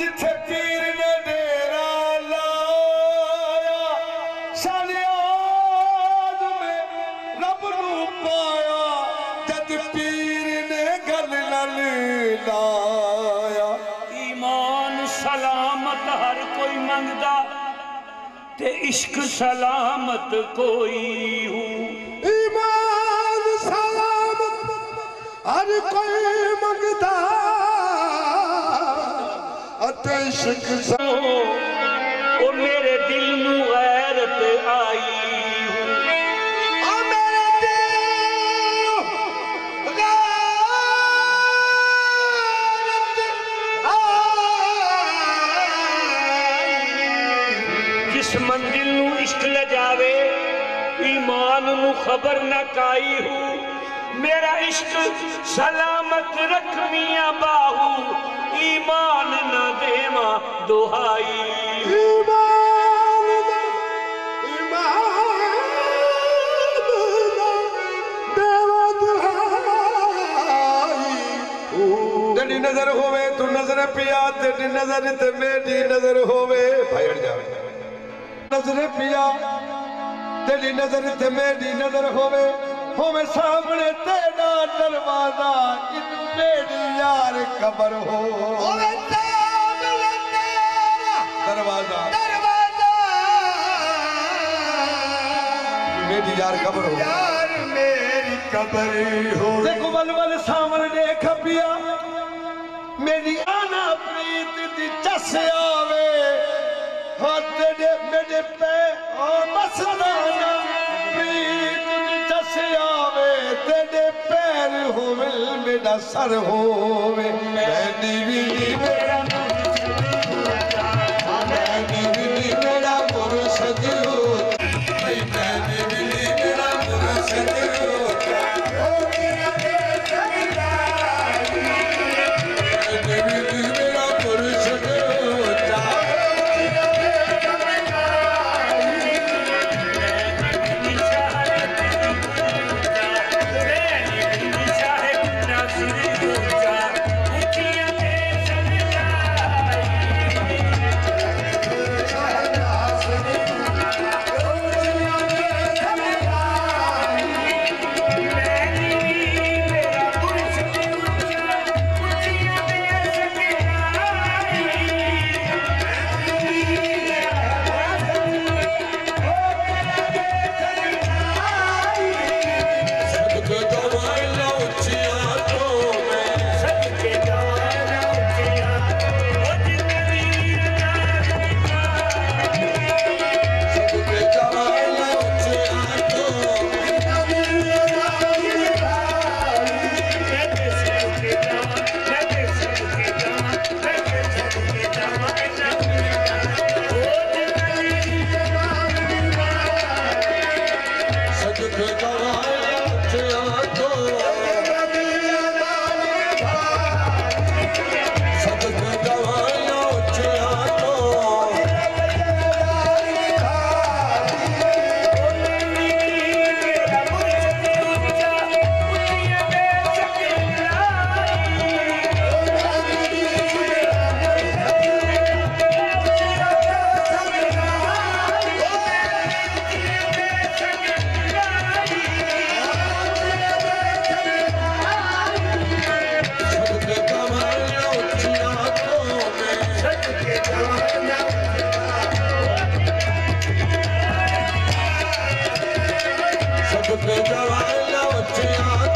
जिथे पीर ने डेरा लाया शालियाद में रब नू पाया जद पीर ने गल नाल लाया। ईमान सलामत हर कोई मंगदा ते इश्क सलामत कोई हूँ। ईमान सलामत हर कोई मंगदा अते इश्क ओ मेरे दिल नू गैरत आई हूँ। ओ मेरे दिल गैरत आई। जिस मंजिल नू इश्क ले जावे ईमान नू खबर न काई हूँ। मेरा इश्क सलामत रख मियां बाहू ईमान न देवा दुहाई। तेरी नजर होवे तू नजर पिया तेरी नजर ते मेरी नजर होवे भाई हट जा। नजर पिया तेरी नजर ते मेरी नजर होवे सामने तेरा दरवाजा इन मेरी यार कबर हो। दरवाजा मेरी यार कबर हो यार मेरी कबर हो। देखो बल सामने देख पिया मेरी आना प्रीत दी चस आवे हाथ दे मेरे पे मस्ताना प्रीत दी चस आवे तेरे पैर होवे मेरा सर होवे मैंने भी मेरा मेरा मुर्शद हो मैंने भी मेरा मुर्शद हो। जवान